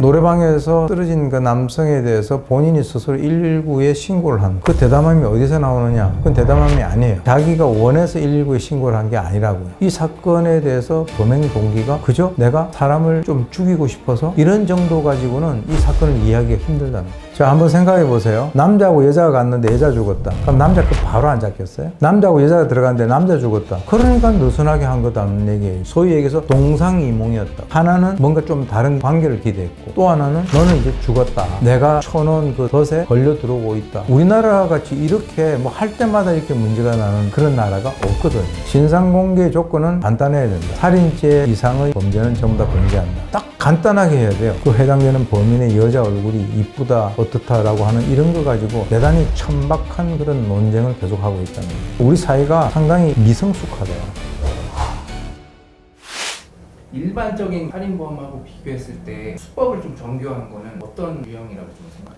노래방에서 쓰러진 그 남성에 대해서 본인이 스스로 119에 신고를 한 그 대담함이 어디서 나오느냐? 그건 대담함이 아니에요. 자기가 원해서 119에 신고를 한 게 아니라고요. 이 사건에 대해서 범행 동기가 그저 내가 사람을 좀 죽이고 싶어서 이런 정도 가지고는 이 사건을 이해하기가 힘들다는 거예요. 자, 한번 생각해 보세요. 남자하고 여자가 갔는데 여자 죽었다. 그럼 남자 그 바로 안 잡겠어요? 남자하고 여자가 들어갔는데 남자 죽었다. 그러니까 느슨하게 한 거다는 얘기예요. 소위 얘기해서 동상이몽이었다. 하나는 뭔가 좀 다른 관계를 기대했고, 또 하나는 너는 이제 죽었다. 내가 쳐놓은 그 덫에 걸려 들어오고 있다. 우리나라 같이 이렇게 뭐 할 때마다 이렇게 문제가 나는 그런 나라가 없거든요. 진상 공개 조건은 간단해야 된다. 살인죄 이상의 범죄는 전부 다 금지한다. 딱 간단하게 해야 돼요. 그 해당되는 범인의 여자 얼굴이 이쁘다, 어떻다라고 하는 이런 거 가지고 대단히 천박한 그런 논쟁을 계속하고 있다는 거예요. 우리 사회가 상당히 미성숙하다. 일반적인 살인범하고 비교했을 때 수법을 좀 정교한 거는 어떤 유형이라고 좀 생각하세요?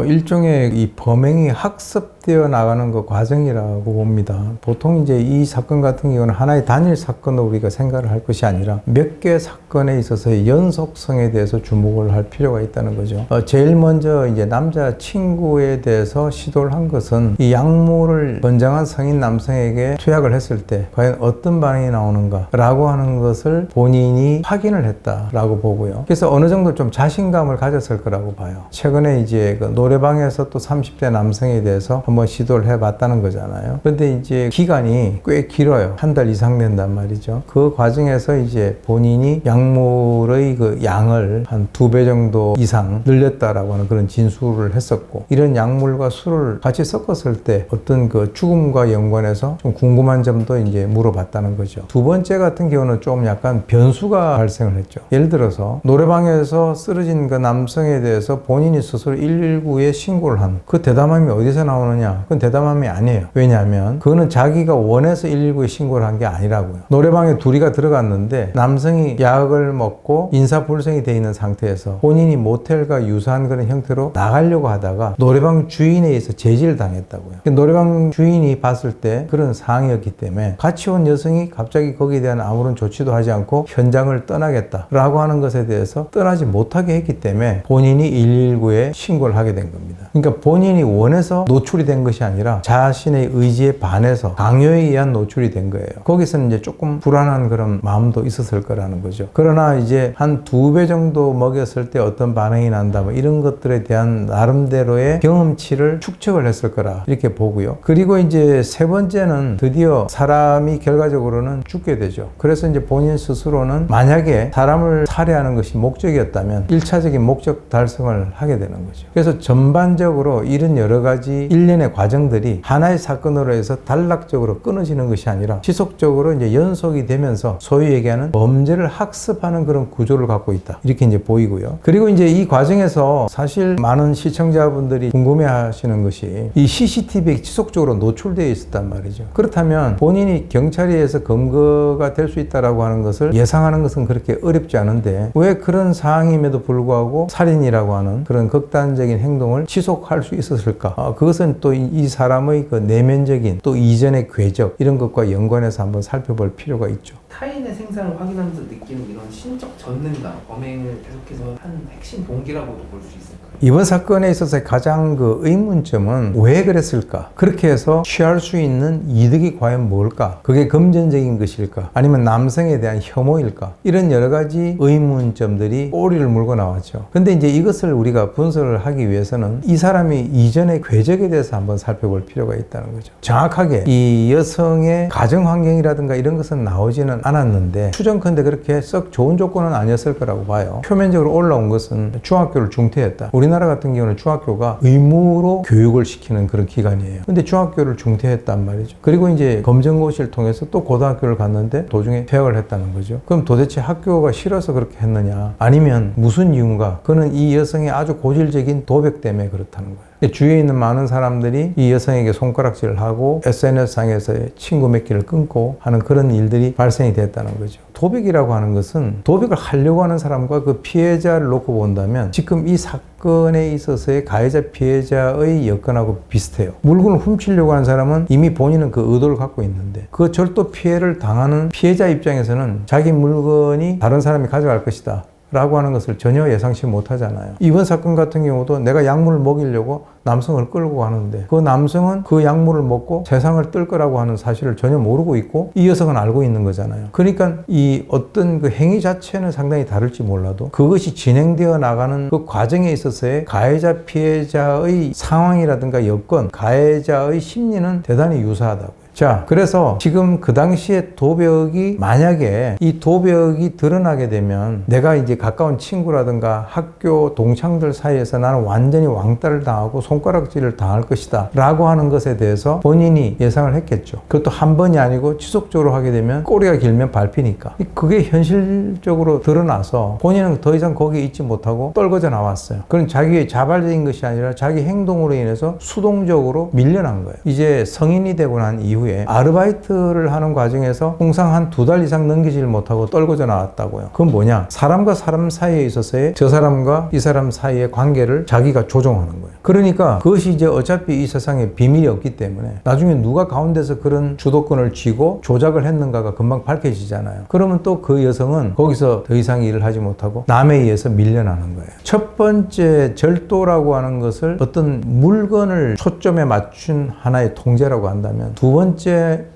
일종의 이 범행이 학습되어 나가는 그 과정이라고 봅니다. 보통 이제 이 사건 같은 경우는 하나의 단일 사건으로 우리가 생각을 할 것이 아니라 몇 개 사건에 있어서의 연속성에 대해서 주목을 할 필요가 있다는 거죠. 제일 먼저 이제 남자 친구에 대해서 시도를 한 것은 이 약물을 건장한 성인 남성에게 투약을 했을 때 과연 어떤 반응이 나오는가라고 하는 것을 본인이 확인을 했다라고 보고요. 그래서 어느 정도 좀 자신감을 가졌을 거라고 봐요. 최근에 이제 그 노래방에서 또 30대 남성에 대해서 한번 시도를 해봤다는 거잖아요. 그런데 이제 기간이 꽤 길어요. 한 달 이상 된단 말이죠. 그 과정에서 이제 본인이 약물의 그 양을 한 2배 정도 이상 늘렸다라고 하는 그런 진술을 했었고, 이런 약물과 술을 같이 섞었을 때 어떤 그 죽음과 연관해서 좀 궁금한 점도 이제 물어봤다는 거죠. 두 번째 같은 경우는 좀 약간 변수가 발생을 했죠. 예를 들어서 노래방에서 쓰러진 그 남성에 대해서 본인이 스스로 119에 신고를 한 그 대담함이 어디서 나오느냐? 그건 대담함이 아니에요. 왜냐하면 그거는 자기가 원해서 119에 신고를 한 게 아니라고요. 노래방에 둘이가 들어갔는데 남성이 약을 먹고 인사불성이 돼 있는 상태에서 본인이 모텔과 유사한 그런 형태로 나가려고 하다가 노래방 주인에 의해서 제지를 당했다고요. 노래방 주인이 봤을 때 그런 상황이었기 때문에 같이 온 여성이 갑자기 거기에 대한 아무런 조치도 하지 않고 현장을 떠나겠다라고 하는 것에 대해서 떠나지 못하게 했기 때문에 본인이 119에 신고를 하게 된 겁니다. 그러니까 본인이 원해서 노출이 된 것이 아니라 자신의 의지에 반해서 강요에 의한 노출이 된 거예요. 거기서는 이제 조금 불안한 그런 마음도 있었을 거라는 거죠. 그러나 이제 한 2배 정도 먹였을 때 어떤 반응이 난다, 뭐 이런 것들에 대한 나름대로의 경험치를 축적을 했을 거라 이렇게 보고요. 그리고 이제 세 번째는 드디어 사람이 결과적으로는 죽게 되죠. 그래서 이제 본인 스스로는 만약에 사람을 살해하는 것이 목적이었다면 1차적인 목적 달성을 하게 되는 거죠. 그래서 전반적으로 이런 여러 가지 일련의 과정들이 하나의 사건으로 해서 단락적으로 끊어지는 것이 아니라 지속적으로 이제 연속이 되면서 소위 얘기하는 범죄를 학습하는 그런 구조를 갖고 있다. 이렇게 이제 보이고요. 그리고 이제 이 과정에서 사실 많은 시청자분들이 궁금해 하시는 것이 이 CCTV에 지속적으로 노출되어 있었단 말이죠. 그렇다면 본인이 경찰에 의해서 검거가 될 수 있다라고 하는 것을 예상하는 것은 그렇게 어렵지 않은데 왜 그런 상황임에도 불구하고 살인이라고 하는 그런 극단적인 행동을 지속할 수 있었을까? 그것은 또 이 사람의 그 내면적인 또 이전의 궤적 이런 것과 연관해서 한번 살펴볼 필요가 있죠. 타인의 생사를 확인하면서 느끼는 이런 신적 전능감, 범행을 계속해서 한 핵심 동기라고도 볼 수 있을까요? 이번 사건에 있어서 가장 그 의문점은 왜 그랬을까? 그렇게 해서 취할 수 있는 이득이 과연 뭘까? 그게 금전적인 것일까? 아니면 남성에 대한 혐오일까? 이런 여러 가지 의문점들이 꼬리를 물고 나왔죠. 근데 이제 이것을 우리가 분석을 하기 위해서는 이 사람이 이전의 궤적에 대해서 한번 살펴볼 필요가 있다는 거죠. 정확하게 이 여성의 가정 환경이라든가 이런 것은 나오지는 않았는데 추정컨대 그렇게 썩 좋은 조건은 아니었을 거라고 봐요. 표면적으로 올라온 것은 중학교를 중퇴했다. 우리나라 같은 경우는 중학교가 의무로 교육을 시키는 그런 기관이에요. 근데 중학교를 중퇴했단 말이죠. 그리고 이제 검정고시를 통해서 또 고등학교를 갔는데 도중에 퇴학을 했다는 거죠. 그럼 도대체 학교가 싫어서 그렇게 했느냐? 아니면 무슨 이유인가? 그는 이 여성의 아주 고질적인 도벽 때문에 그렇다는 거예요. 주위에 있는 많은 사람들이 이 여성에게 손가락질을 하고 SNS상에서의 친구 맺기를 끊고 하는 그런 일들이 발생이 됐다는 거죠. 도벽이라고 하는 것은 도벽을 하려고 하는 사람과 그 피해자를 놓고 본다면 지금 이 사건에 있어서의 가해자 피해자의 여건하고 비슷해요. 물건을 훔치려고 하는 사람은 이미 본인은 그 의도를 갖고 있는데 그 절도 피해를 당하는 피해자 입장에서는 자기 물건이 다른 사람이 가져갈 것이다 라고 하는 것을 전혀 예상치 못하잖아요. 이번 사건 같은 경우도 내가 약물을 먹이려고 남성을 끌고 가는데 그 남성은 그 약물을 먹고 세상을 뜰 거라고 하는 사실을 전혀 모르고 있고 이 여성은 알고 있는 거잖아요. 그러니까 이 어떤 그 행위 자체는 상당히 다를지 몰라도 그것이 진행되어 나가는 그 과정에 있어서의 가해자 피해자의 상황이라든가 여건, 가해자의 심리는 대단히 유사하다고요. 자, 그래서 지금 그 당시에 도벽이 만약에 이 도벽이 드러나게 되면 내가 이제 가까운 친구라든가 학교 동창들 사이에서 나는 완전히 왕따를 당하고 손가락질을 당할 것이다 라고 하는 것에 대해서 본인이 예상을 했겠죠. 그것도 한 번이 아니고 지속적으로 하게 되면 꼬리가 길면 밟히니까 그게 현실적으로 드러나서 본인은 더 이상 거기에 있지 못하고 떨궈져 나왔어요. 그건 자기의 자발적인 것이 아니라 자기 행동으로 인해서 수동적으로 밀려난 거예요. 이제 성인이 되고 난 이후에 아르바이트를 하는 과정에서 통상 한 2달 이상 넘기지를 못하고 떨궈져 나왔다고요. 그건 뭐냐? 사람과 사람 사이에 있어서의 저 사람과 이 사람 사이의 관계를 자기가 조종하는 거예요. 그러니까 그것이 이제 어차피 이 세상에 비밀이 없기 때문에 나중에 누가 가운데서 그런 주도권을 쥐고 조작을 했는가가 금방 밝혀지잖아요. 그러면 또 그 여성은 거기서 더 이상 일을 하지 못하고 남에 의해서 밀려나는 거예요. 첫 번째 절도라고 하는 것을 어떤 물건을 초점에 맞춘 하나의 통제라고 한다면 두 번째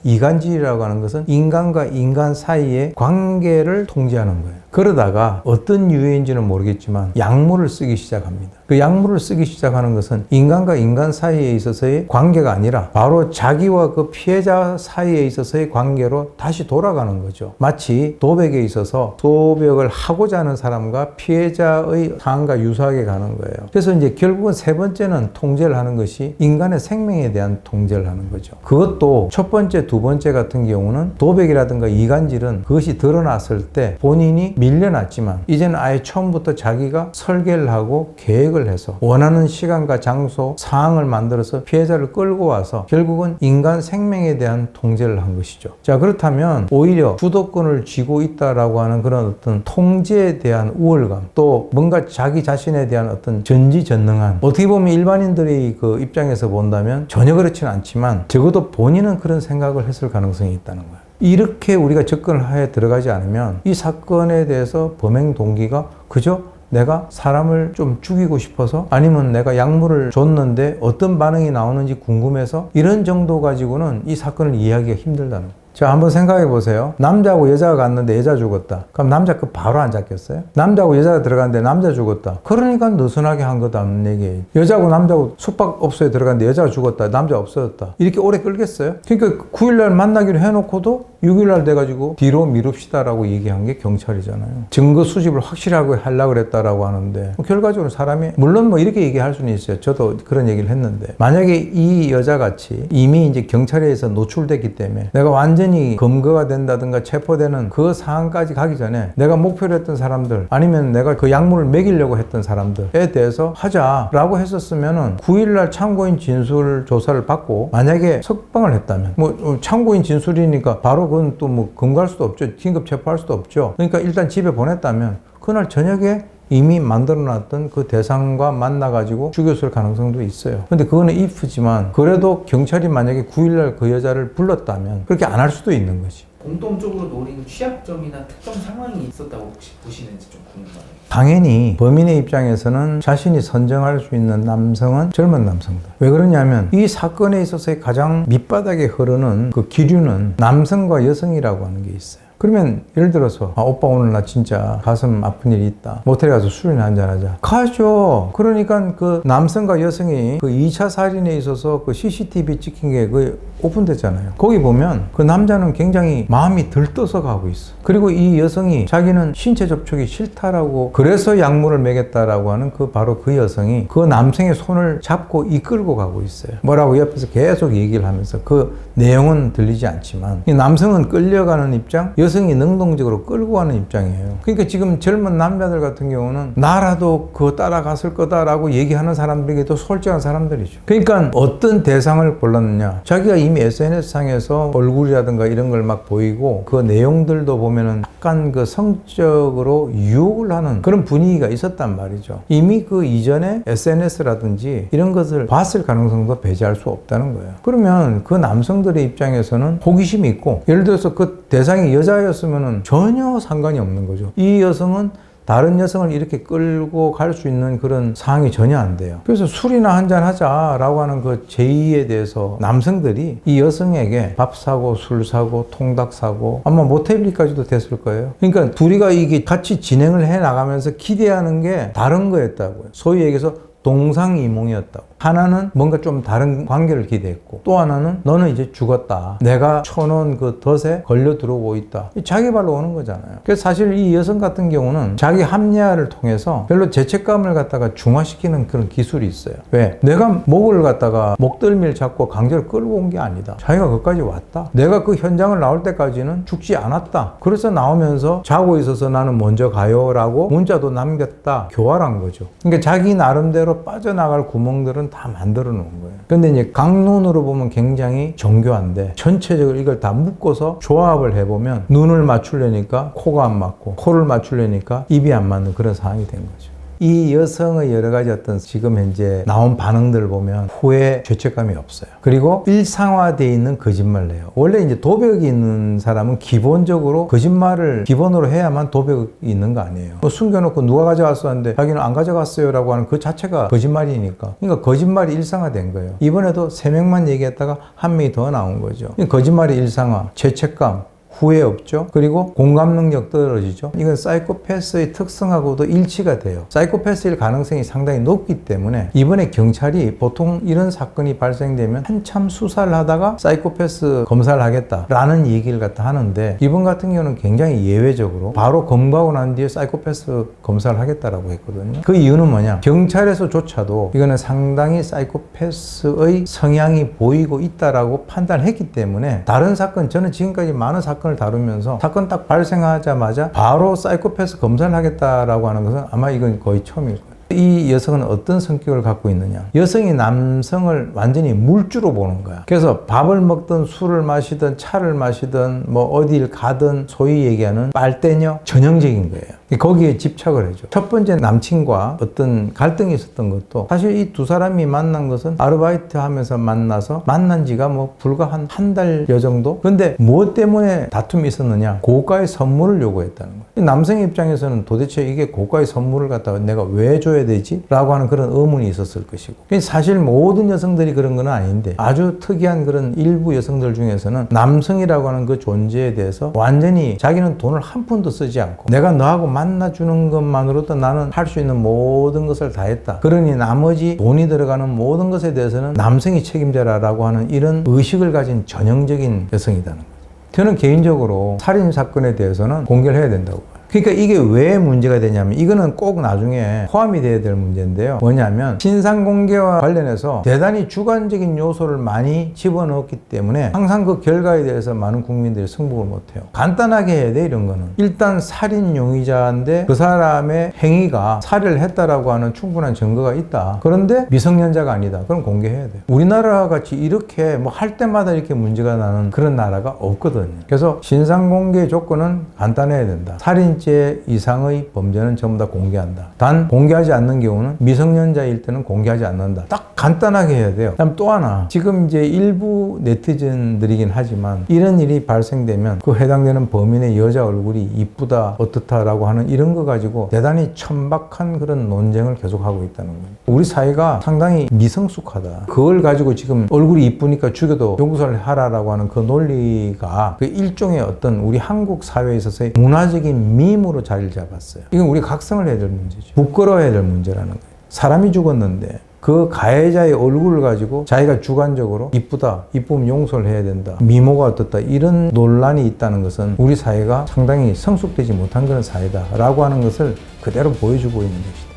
이간질이라고 하는 것은 인간과 인간 사이의 관계를 통제하는 거예요. 그러다가 어떤 유해인지는 모르겠지만 약물을 쓰기 시작합니다. 그 약물을 쓰기 시작하는 것은 인간과 인간 사이에 있어서의 관계가 아니라 바로 자기와 그 피해자 사이에 있어서의 관계로 다시 돌아가는 거죠. 마치 도벽에 있어서 도벽을 하고자 하는 사람과 피해자의 상황과 유사하게 가는 거예요. 그래서 이제 결국은 세 번째는 통제를 하는 것이 인간의 생명에 대한 통제를 하는 거죠. 그것도 첫 번째, 두 번째 같은 경우는 도벽이라든가 이간질은 그것이 드러났을 때 본인이 밀려났지만 이제는 아예 처음부터 자기가 설계를 하고 계획을 해서 원하는 시간과 장소, 상황을 만들어서 피해자를 끌고 와서 결국은 인간 생명에 대한 통제를 한 것이죠. 자, 그렇다면 오히려 주도권을 쥐고 있다라고 하는 그런 어떤 통제에 대한 우월감, 또 뭔가 자기 자신에 대한 어떤 전지전능한, 어떻게 보면 일반인들의 그 입장에서 본다면 전혀 그렇지는 않지만 적어도 본인은 그런 생각을 했을 가능성이 있다는 거예요. 이렇게 우리가 접근을 해 들어가지 않으면 이 사건에 대해서 범행 동기가 그저 내가 사람을 좀 죽이고 싶어서 아니면 내가 약물을 줬는데 어떤 반응이 나오는지 궁금해서 이런 정도 가지고는 이 사건을 이해하기가 힘들다는 거예요. 자, 한번 생각해 보세요. 남자하고 여자가 갔는데 여자 죽었다. 그럼 남자 그 바로 안 잡겠어요? 남자하고 여자가 들어갔는데 남자 죽었다. 그러니까 느슨하게 한 거다는 얘기예요. 여자하고 남자하고 숙박업소에 들어갔는데 여자가 죽었다. 남자 없어졌다. 이렇게 오래 끌겠어요? 그러니까 9일날 만나기로 해놓고도 6일날 돼가지고 뒤로 미룹시다라고 얘기한 게 경찰이잖아요. 증거 수집을 확실하게 하려고 그랬다라고 하는데 결과적으로 사람이 물론 뭐 이렇게 얘기할 수는 있어요. 저도 그런 얘기를 했는데 만약에 이 여자같이 이미 이제 경찰에 의해서 노출됐기 때문에 내가 완전히 검거가 된다든가 체포되는 그 상황까지 가기 전에 내가 목표로 했던 사람들 아니면 내가 그 약물을 먹이려고 했던 사람들에 대해서 하자라고 했었으면은 9일날 참고인 진술 조사를 받고 만약에 석방을 했다면 뭐 참고인 진술이니까 바로 그건 또 뭐 검거할 수도 없죠. 긴급 체포할 수도 없죠. 그러니까 일단 집에 보냈다면 그날 저녁에 이미 만들어놨던 그 대상과 만나가지고 죽였을 가능성도 있어요. 근데 그거는 if지만 그래도 경찰이 만약에 9일날 그 여자를 불렀다면 그렇게 안 할 수도 있는 거지. 공통적으로 노린 취약점이나 특정 상황이 있었다고 혹시 보시는지 좀 궁금해요. 당연히 범인의 입장에서는 자신이 선정할 수 있는 남성은 젊은 남성들. 왜 그러냐면 이 사건에 있어서의 가장 밑바닥에 흐르는 그 기류는 남성과 여성이라고 하는 게 있어요. 그러면 예를 들어서 오빠 오늘 나 진짜 가슴 아픈 일이 있다. 모텔에 가서 술이나 한잔하자. 가죠. 그러니까 그 남성과 여성이 그 2차 살인에 있어서 그 CCTV 찍힌 게 그 오픈됐잖아요. 거기 보면 그 남자는 굉장히 마음이 들떠서 가고 있어. 그리고 이 여성이 자기는 신체 접촉이 싫다라고 그래서 약물을 먹였다라고 하는 그 바로 그 여성이 그 남성의 손을 잡고 이끌고 가고 있어요. 뭐라고 옆에서 계속 얘기를 하면서 그 내용은 들리지 않지만 이 남성은 끌려가는 입장, 여성이 능동적으로 끌고 가는 입장이에요. 그러니까 지금 젊은 남자들 같은 경우는 나라도 그거 따라갔을 거다라고 얘기하는 사람들에게도 솔직한 사람들이죠. 그러니까 어떤 대상을 골랐느냐. 자기가 이미 SNS상에서 얼굴이라든가 이런 걸 막 보이고 그 내용들도 보면은 약간 그 성적으로 유혹을 하는 그런 분위기가 있었단 말이죠. 이미 그 이전에 SNS라든지 이런 것을 봤을 가능성도 배제할 수 없다는 거예요. 그러면 그 남성들의 입장에서는 호기심이 있고 예를 들어서 그 대상이 여자였으면은 전혀 상관이 없는 거죠. 이 여성은 다른 여성을 이렇게 끌고 갈 수 있는 그런 상황이 전혀 안 돼요. 그래서 술이나 한잔 하자라고 하는 그 제의에 대해서 남성들이 이 여성에게 밥 사고 술 사고 통닭 사고 아마 모텔비까지도 됐을 거예요. 그러니까 둘이가 이게 같이 진행을 해 나가면서 기대하는 게 다른 거였다고요. 소위 얘기해서 동상이몽이었다고. 하나는 뭔가 좀 다른 관계를 기대했고, 또 하나는 너는 이제 죽었다. 내가 쳐놓은 그 덫에 걸려 들어오고 있다. 자기 발로 오는 거잖아요. 그래서 사실 이 여성 같은 경우는 자기 합리화를 통해서 별로 죄책감을 갖다가 중화시키는 그런 기술이 있어요. 왜? 내가 목을 갖다가 목덜미를 잡고 강제로 끌고 온 게 아니다. 자기가 거기까지 왔다. 내가 그 현장을 나올 때까지는 죽지 않았다. 그래서 나오면서 자고 있어서 나는 먼저 가요 라고 문자도 남겼다. 교활한 거죠. 그러니까 자기 나름대로 빠져나갈 구멍들은 다 만들어 놓은 거예요. 근데 이제 강론으로 보면 굉장히 정교한데 전체적으로 이걸 다 묶어서 조합을 해보면 눈을 맞추려니까 코가 안 맞고 코를 맞추려니까 입이 안 맞는 그런 상황이 된 거죠. 이 여성의 여러 가지 어떤 지금 현재 나온 반응들을 보면 후에 죄책감이 없어요. 그리고 일상화되어 있는 거짓말을 해요. 원래 이제 도벽이 있는 사람은 기본적으로 거짓말을 기본으로 해야만 도벽이 있는 거 아니에요. 뭐 숨겨놓고 누가 가져갔어 하는데 자기는 안 가져갔어요 라고 하는 그 자체가 거짓말이니까. 그러니까 거짓말이 일상화된 거예요. 이번에도 3명만 얘기했다가 1명이 더 나온 거죠. 거짓말이 일상화, 죄책감, 후회 없죠. 그리고 공감 능력 떨어지죠. 이건 사이코패스의 특성하고도 일치가 돼요. 사이코패스일 가능성이 상당히 높기 때문에 이번에 경찰이 보통 이런 사건이 발생되면 한참 수사를 하다가 사이코패스 검사를 하겠다라는 얘기를 갖다 하는데, 이번 같은 경우는 굉장히 예외적으로 바로 검거하고 난 뒤에 사이코패스 검사를 하겠다라고 했거든요. 그 이유는 뭐냐? 경찰에서조차도 이거는 상당히 사이코패스의 성향이 보이고 있다라고 판단했기 때문에, 다른 사건, 저는 지금까지 많은 사건을 다루면서 사건 딱 발생하자마자 바로 사이코패스 검사를 하겠다라고 하는 것은 아마 이건 거의 처음일 거예요. 이 여성은 어떤 성격을 갖고 있느냐? 여성이 남성을 완전히 물주로 보는 거야. 그래서 밥을 먹든 술을 마시든 차를 마시든 뭐 어딜 가든 소위 얘기하는 빨대녀 전형적인 거예요. 거기에 집착을 해줘. 첫 번째 남친과 어떤 갈등이 있었던 것도 사실 이 두 사람이 만난 것은 아르바이트 하면서 만나서 만난 지가 뭐 불과 한 달여 정도? 근데 무엇 때문에 다툼이 있었느냐? 고가의 선물을 요구했다는 거예요. 남성 입장에서는 도대체 이게 고가의 선물을 갖다가 내가 왜 줘야 되지? 라고 하는 그런 의문이 있었을 것이고, 사실 모든 여성들이 그런 건 아닌데 아주 특이한 그런 일부 여성들 중에서는 남성이라고 하는 그 존재에 대해서 완전히 자기는 돈을 한 푼도 쓰지 않고 내가 너하고 만나주는 것만으로도 나는 할 수 있는 모든 것을 다 했다. 그러니 나머지 돈이 들어가는 모든 것에 대해서는 남성이 책임져라라고 하는 이런 의식을 가진 전형적인 여성이라는 거죠. 저는 개인적으로 살인사건에 대해서는 공개를 해야 된다고 봐요. 그러니까 이게 왜 문제가 되냐면, 이거는 꼭 나중에 포함이 돼야 될 문제인데요. 뭐냐면 신상 공개와 관련해서 대단히 주관적인 요소를 많이 집어넣었기 때문에 항상 그 결과에 대해서 많은 국민들이 승복을 못해요. 간단하게 해야 돼. 이런 거는 일단 살인 용의자인데 그 사람의 행위가 살해를 했다라고 하는 충분한 증거가 있다. 그런데 미성년자가 아니다. 그럼 공개해야 돼. 우리나라와 같이 이렇게 뭐 할 때마다 이렇게 문제가 나는 그런 나라가 없거든요. 그래서 신상 공개 조건은 간단해야 된다. 살인 이상의 범죄는 전부 다 공개한다. 단 공개하지 않는 경우는 미성년자일 때는 공개하지 않는다. 딱 간단하게 해야 돼요. 그다음 또 하나, 지금 이제 일부 네티즌들이긴 하지만 이런 일이 발생되면 그 해당되는 범인의 여자 얼굴이 이쁘다 어떻다라고 하는 이런 거 가지고 대단히 천박한 그런 논쟁을 계속하고 있다는 거예요. 우리 사회가 상당히 미성숙하다. 그걸 가지고 지금 얼굴이 이쁘니까 죽여도 용서를 하라라고 하는 그 논리가 그 일종의 어떤 우리 한국 사회에 있어서의 문화적인 밈으로 자리를 잡았어요. 이건 우리 각성을 해야 될 문제죠. 부끄러워야 될 문제라는 거예요. 사람이 죽었는데 그 가해자의 얼굴을 가지고 자기가 주관적으로 이쁘다, 이쁘면 용서를 해야 된다, 미모가 어떻다, 이런 논란이 있다는 것은 우리 사회가 상당히 성숙되지 못한 그런 사회다라고 하는 것을 그대로 보여주고 있는 것이다.